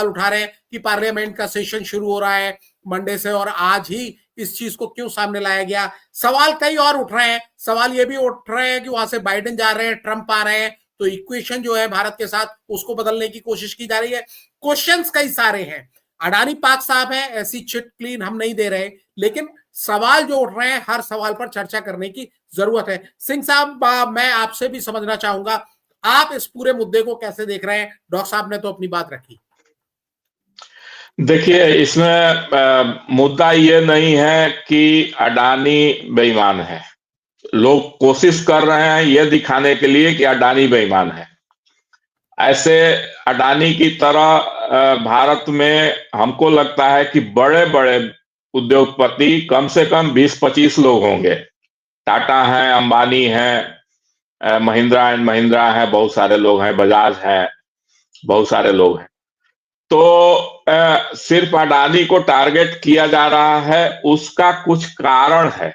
उठा रहे हैं कि पार्लियामेंट का सेशन शुरू हो रहा है मंडे से और आज ही इस चीज को क्यों सामने लाया गया। सवाल कई और उठ रहे हैं। सवाल ये भी उठ रहे हैं कि वहां से बाइडेन जा रहे हैं, ट्रंप आ रहे हैं, तो इक्वेशन जो है भारत के साथ उसको बदलने की कोशिश की जा रही है। क्वेश्चंस कई सारे हैं। अडानी पाक साहब है, ऐसी चिट क्लीन हम नहीं दे रहे, लेकिन सवाल जो उठ रहे हैं हर सवाल पर चर्चा करने की जरूरत है। सिंह साहब, मैं आपसे भी समझना चाहूंगा, आप इस पूरे मुद्दे को कैसे देख रहे हैं। डॉक्टर साहब ने तो अपनी बात रखी। देखिए, इसमें मुद्दा ये नहीं है कि अडानी बेईमान है। लोग कोशिश कर रहे हैं ये दिखाने के लिए कि अडानी बेईमान है। ऐसे अडानी की तरह भारत में हमको लगता है कि बड़े बड़े उद्योगपति कम से कम 20-25 लोग होंगे। टाटा है, अंबानी है, महिंद्रा एंड महिंद्रा है, बहुत सारे लोग हैं, बजाज है, बहुत सारे लोग हैं। तो सिर्फ अडानी को टारगेट किया जा रहा है, उसका कुछ कारण है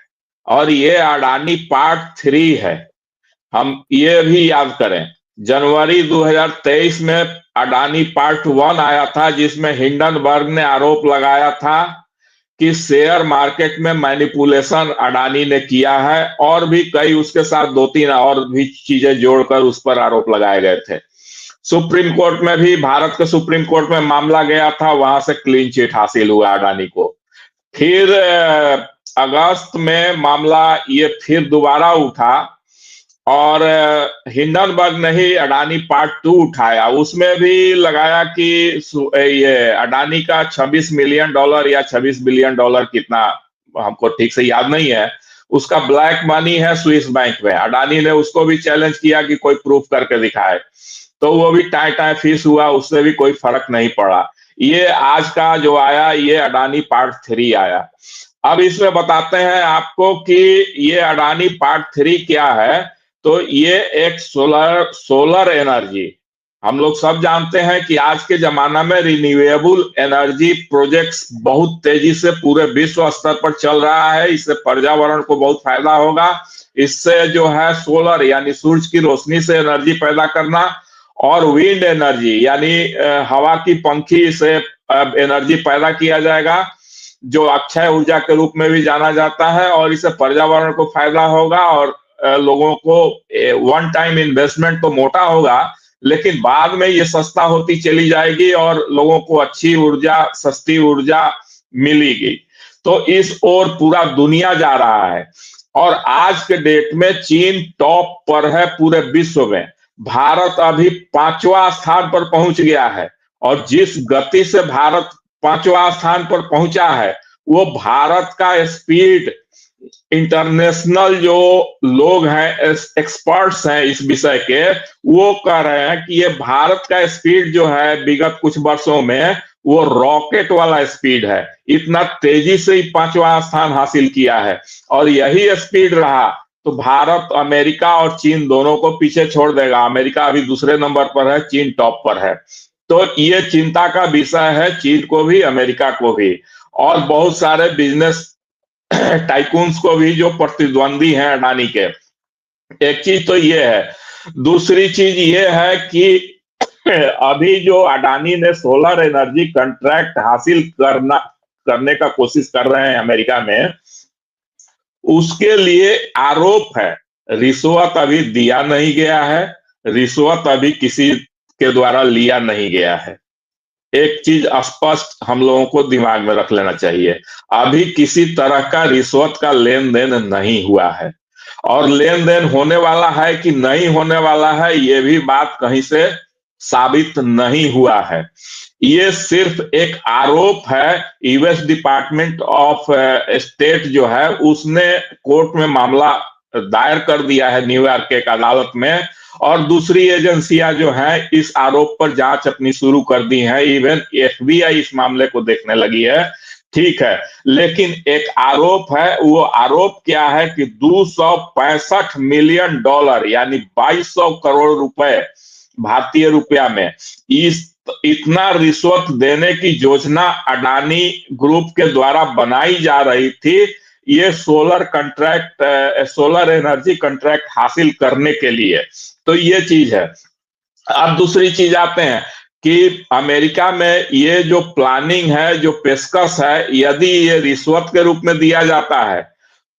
और ये अडानी पार्ट 3 है। हम ये भी याद करें, जनवरी 2023 में अडानी पार्ट 1 आया था, जिसमें हिंडनबर्ग ने आरोप लगाया था कि शेयर मार्केट में मैनिपुलेशन अडानी ने किया है और भी कई उसके साथ 2-3 और भी चीजें जोड़कर उस पर आरोप लगाए गए थे। सुप्रीम कोर्ट में भी, भारत के सुप्रीम कोर्ट में मामला गया था, वहां से क्लीन चिट हासिल हुआ अडानी को। फिर अगस्त में मामला ये फिर दोबारा उठा और हिंडनबर्ग ने ही अडानी पार्ट 2 उठाया। उसमें भी लगाया कि ये अडानी का $26 मिलियन या $26 बिलियन, कितना हमको ठीक से याद नहीं है, उसका ब्लैक मनी है स्विस बैंक में। अडानी ने उसको भी चैलेंज किया कि कोई प्रूफ करके दिखाए, तो वो भी टाई टाई फीस हुआ, उससे भी कोई फर्क नहीं पड़ा। ये आज का जो आया, ये अडानी पार्ट 3 आया। अब इसमें बताते हैं आपको कि ये अडानी पार्ट 3 क्या है। तो ये एक सोलर एनर्जी, हम लोग सब जानते हैं कि आज के जमाना में रिन्यूएबल एनर्जी प्रोजेक्ट्स बहुत तेजी से पूरे विश्व स्तर पर चल रहा है। इससे पर्यावरण को बहुत फायदा होगा। इससे जो है सोलर यानी सूरज की रोशनी से एनर्जी पैदा करना और विंड एनर्जी यानी हवा की पंखी से एनर्जी पैदा किया जाएगा, जो अक्षय ऊर्जा के रूप में भी जाना जाता है। और इससे पर्यावरण को फायदा होगा और लोगों को वन टाइम इन्वेस्टमेंट तो मोटा होगा, लेकिन बाद में ये सस्ता होती चली जाएगी और लोगों को अच्छी ऊर्जा, सस्ती ऊर्जा मिलेगी। तो इस ओर पूरा दुनिया जा रहा है और आज के डेट में चीन टॉप पर है पूरे विश्व में। भारत अभी 5वां स्थान पर पहुंच गया है और जिस गति से भारत 5वां स्थान पर पहुंचा है, वो भारत का स्पीड, इंटरनेशनल जो लोग हैं, एक्सपर्ट्स हैं इस विषय के, वो कह रहे हैं कि ये भारत का स्पीड जो है विगत कुछ वर्षों में वो रॉकेट वाला स्पीड है। इतना तेजी से ही 5वां स्थान हासिल किया है और यही स्पीड रहा तो भारत, अमेरिका और चीन दोनों को पीछे छोड़ देगा। अमेरिका अभी दूसरे नंबर पर है, चीन टॉप पर है। तो ये चिंता का विषय है चीन को भी, अमेरिका को भी और बहुत सारे बिजनेस टाइकून्स को भी जो प्रतिद्वंदी हैं अडानी के। एक चीज तो ये है। दूसरी चीज ये है कि अभी जो अडानी ने सोलर एनर्जी कॉन्ट्रैक्ट हासिल करने का कोशिश कर रहे हैं अमेरिका में, उसके लिए आरोप है रिश्वत अभी दिया नहीं गया है, रिश्वत अभी किसी के द्वारा लिया नहीं गया है। एक चीज स्पष्ट हम लोगों को दिमाग में रख लेना चाहिए, अभी किसी तरह का रिश्वत का लेन देन नहीं हुआ है और लेन देन होने वाला है कि नहीं होने वाला है, ये भी बात कहीं से साबित नहीं हुआ है। ये सिर्फ एक आरोप है। यूएस डिपार्टमेंट ऑफ स्टेट जो है उसने कोर्ट में मामला दायर कर दिया है न्यूयॉर्क के एक अदालत में और दूसरी एजेंसियां जो हैं इस आरोप पर जांच अपनी शुरू कर दी है। इवन एफबीआई इस मामले को देखने लगी है। ठीक है, लेकिन एक आरोप है। वो आरोप क्या है कि $265 मिलियन यानी 2200 करोड़ रुपए भारतीय रुपया में इतना रिश्वत देने की योजना अडानी ग्रुप के द्वारा बनाई जा रही थी, ये सोलर एनर्जी कॉन्ट्रैक्ट हासिल करने के लिए। तो ये चीज है। अब दूसरी चीज आते हैं कि अमेरिका में ये जो प्लानिंग है, जो पेशकश है, यदि ये रिश्वत के रूप में दिया जाता है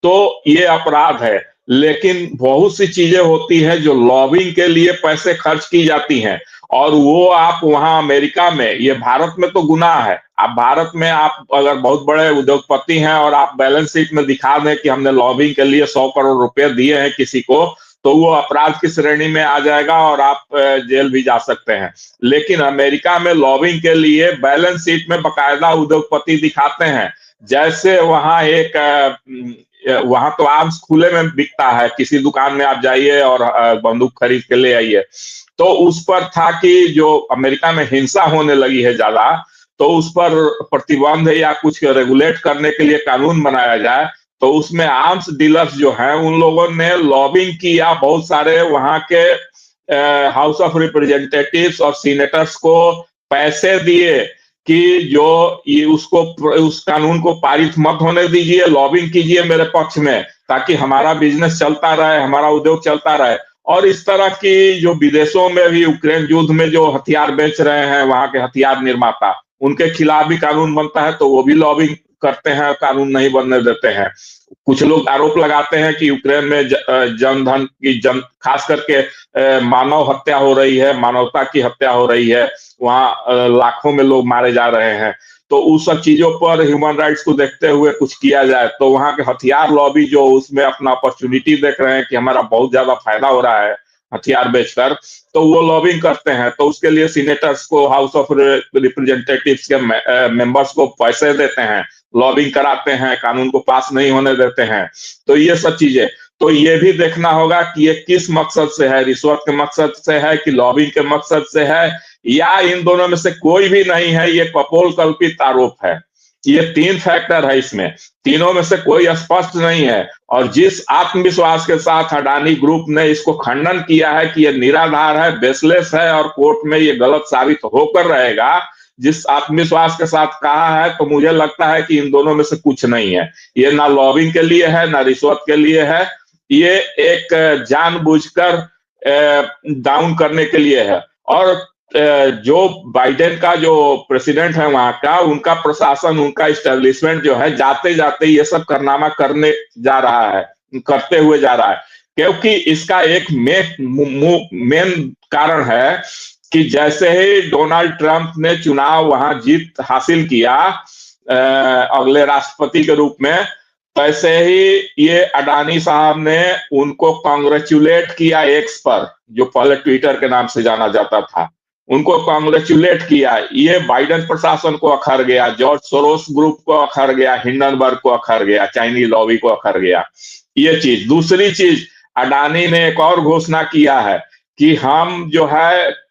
तो ये अपराध है। लेकिन बहुत सी चीजें होती हैं जो लॉबिंग के लिए पैसे खर्च की जाती हैं, और वो आप वहां अमेरिका में, ये भारत में तो गुनाह है। आप भारत में आप अगर बहुत बड़े उद्योगपति हैं और आप बैलेंस शीट में दिखा दें कि हमने लॉबिंग के लिए 100 करोड़ रुपए दिए हैं किसी को, तो वो अपराध की श्रेणी में आ जाएगा और आप जेल भी जा सकते हैं। लेकिन अमेरिका में लॉबिंग के लिए बैलेंस शीट में बकायदा उद्योगपति दिखाते हैं। जैसे वहां तो आर्म्स खुले में बिकता है, किसी दुकान में आप जाइए और बंदूक खरीद के ले आइए। तो उस पर था कि जो अमेरिका में हिंसा होने लगी है ज्यादा, तो उस पर प्रतिबंध या कुछ रेगुलेट करने के लिए कानून बनाया जाए। तो उसमें आर्म्स डीलर्स जो हैं उन लोगों ने लॉबिंग किया, बहुत सारे वहां के हाउस ऑफ रिप्रेजेंटेटिव्स और सीनेटर्स को पैसे दिए कि जो ये उसको, उस कानून को पारित मत होने दीजिए, लॉबिंग कीजिए मेरे पक्ष में, ताकि हमारा बिजनेस चलता रहे, हमारा उद्योग चलता रहे। और इस तरह की जो विदेशों में भी यूक्रेन युद्ध में जो हथियार बेच रहे हैं, वहां के हथियार निर्माता, उनके खिलाफ भी कानून बनता है, तो वो भी लॉबिंग करते हैं, कानून नहीं बनने देते हैं। कुछ लोग आरोप लगाते हैं कि यूक्रेन में जनधन की खास करके मानव हत्या हो रही है, मानवता की हत्या हो रही है, वहां लाखों में लोग मारे जा रहे हैं। तो उस सब चीजों पर ह्यूमन राइट्स को देखते हुए कुछ किया जाए। तो वहां के हथियार लॉबी जो उसमें अपना अपॉर्चुनिटी देख रहे हैं कि हमारा बहुत ज्यादा फायदा हो रहा है हथियार बेचकर, तो वो लॉबिंग करते हैं। तो उसके लिए सीनेटर्स को, हाउस ऑफ रिप्रेजेंटेटिव्स के मेंबर्स को पैसे देते हैं, लॉबिंग कराते हैं, कानून को पास नहीं होने देते हैं। तो ये सब चीजें, तो ये भी देखना होगा कि ये किस मकसद से है, रिश्वत के मकसद से है कि लॉबिंग के मकसद से है, या इन दोनों में से कोई भी नहीं है, ये कपोल कल्पित आरोप है। ये 3 फैक्टर है, इसमें तीनों में से कोई स्पष्ट नहीं है। और जिस आत्मविश्वास के साथ अडानी ग्रुप ने इसको खंडन किया है कि ये निराधार है, बेसलेस है और कोर्ट में ये गलत साबित होकर रहेगा, जिस आत्मविश्वास के साथ कहा है, तो मुझे लगता है कि इन दोनों में से कुछ नहीं है। ये ना लॉबिंग के लिए है, ना रिश्वत के लिए है, ये एक जानबूझकर डाउन करने के लिए है। और जो बाइडेन का जो प्रेसिडेंट है वहां का, उनका प्रशासन, उनका इस्टेब्लिशमेंट जो है, जाते जाते ये सब कारनामा करने जा रहा है, करते हुए जा रहा है। क्योंकि इसका एक मेन कारण है कि जैसे ही डोनाल्ड ट्रंप ने चुनाव वहां जीत हासिल किया अगले राष्ट्रपति के रूप में, वैसे ही ये अडानी साहब ने उनको कांग्रेचुलेट किया एक्स पर, जो पहले ट्विटर के नाम से जाना जाता था, उनको कांग्रेचुलेट किया। ये बाइडेन प्रशासन को अखर गया, जॉर्ज सोरोस ग्रुप को अखर गया, हिंडनबर्ग को अखर गया, चाइनीज लॉबी को अखर गया। ये चीज। दूसरी चीज, अडानी ने एक और घोषणा किया है कि हम जो है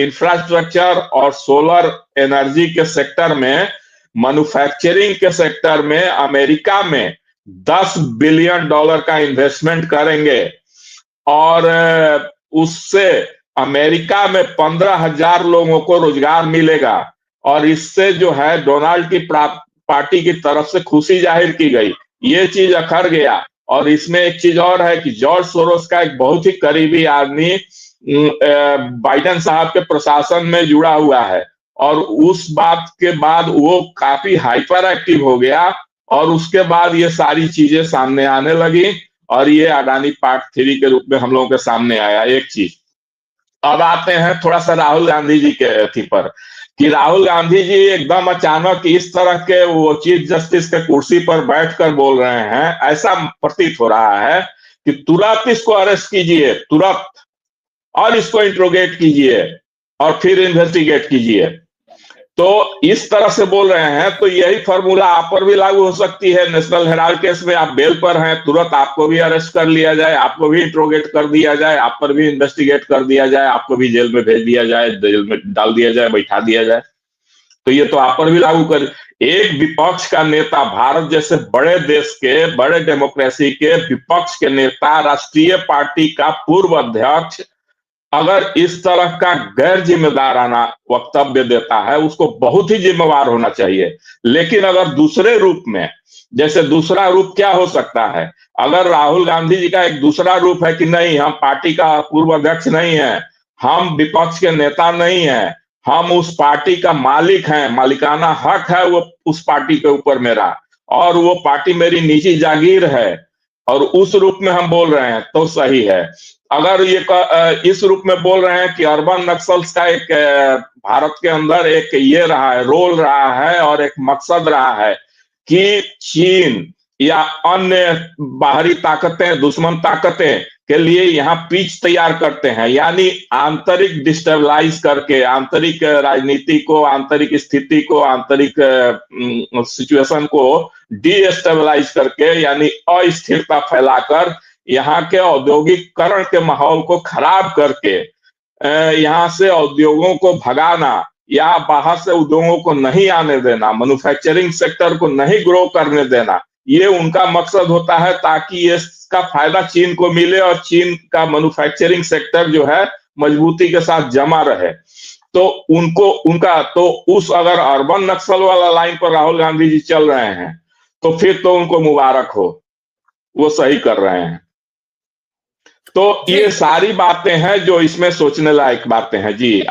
इंफ्रास्ट्रक्चर और सोलर एनर्जी के सेक्टर में, मैन्युफैक्चरिंग के सेक्टर में अमेरिका में $10 बिलियन का इन्वेस्टमेंट करेंगे, और उससे अमेरिका में 15,000 लोगों को रोजगार मिलेगा। और इससे जो है डोनाल्ड की पार्टी की तरफ से खुशी जाहिर की गई। ये चीज अखर गया। और इसमें एक चीज और है कि जॉर्ज सोरोस का एक बहुत ही करीबी आदमी बाइडेन साहब के प्रशासन में जुड़ा हुआ है, और उस बात के बाद वो काफी हाइपर एक्टिव हो गया, और उसके बाद ये सारी चीजें सामने आने लगी, और ये अडानी पार्ट 3 के रूप में हम लोगों के सामने आया। एक चीज। अब आते हैं थोड़ा सा राहुल गांधी जी के अथी पर, कि राहुल गांधी जी एकदम अचानक इस तरह के वो चीफ जस्टिस के कुर्सी पर बैठकर बोल रहे हैं, ऐसा प्रतीत हो रहा है कि तुरंत इसको अरेस्ट कीजिए, तुरंत, और इसको इंट्रोगेट कीजिए, और फिर इन्वेस्टिगेट कीजिए। तो इस तरह से बोल रहे हैं। तो यही फॉर्मूला आप पर भी लागू हो सकती है। नेशनल हेराल्ड केस में आप बेल पर हैं, तुरंत आपको भी अरेस्ट कर लिया जाए, आपको भी इंट्रोगेट कर दिया जाए, आप पर भी इन्वेस्टिगेट कर दिया जाए, आपको भी जेल में भेज दिया जाए, जेल में डाल दिया जाए, बैठा दिया जाए। तो ये तो आप पर भी लागू कर। एक विपक्ष का नेता, भारत जैसे बड़े देश के, बड़े डेमोक्रेसी के विपक्ष के नेता, राष्ट्रीय पार्टी का पूर्व अध्यक्ष, अगर इस तरह का गैर जिम्मेदाराना वक्तव्य देता है, उसको बहुत ही जिम्मेवार होना चाहिए। लेकिन अगर दूसरे रूप में, जैसे दूसरा रूप क्या हो सकता है, अगर राहुल गांधी जी का एक दूसरा रूप है कि नहीं, हम पार्टी का पूर्व अध्यक्ष नहीं है, हम विपक्ष के नेता नहीं है, हम उस पार्टी का मालिक हैं, मालिकाना हक है वो उस पार्टी के ऊपर मेरा, और वो पार्टी मेरी निजी जागीर है, और उस रूप में हम बोल रहे हैं तो सही है। अगर ये इस रूप में बोल रहे हैं कि अर्बन नक्सल्स का एक भारत के अंदर एक ये रहा है, रोल रहा है और एक मकसद रहा है कि चीन या अन्य बाहरी ताकतें, दुश्मन ताकतें के लिए यहाँ पिच तैयार करते हैं, यानी आंतरिक डिस्टेबलाइज करके, आंतरिक राजनीति को, आंतरिक स्थिति को, आंतरिक सिचुएशन को डीस्टेबलाइज करके, यानी अस्थिरता फैलाकर, यहाँ के औद्योगिकरण के माहौल को खराब करके, यहाँ से उद्योगों को भगाना या बाहर से उद्योगों को नहीं आने देना, मैन्युफैक्चरिंग सेक्टर को नहीं ग्रो करने देना, ये उनका मकसद होता है, ताकि इसका फायदा चीन को मिले और चीन का मैन्युफैक्चरिंग सेक्टर जो है मजबूती के साथ जमा रहे। तो तो उस अगर अर्बन नक्सल वाला लाइन पर राहुल गांधी जी चल रहे हैं तो फिर तो उनको मुबारक हो, वो सही कर रहे हैं। तो ये सारी बातें हैं जो इसमें सोचने लायक बातें हैं जी।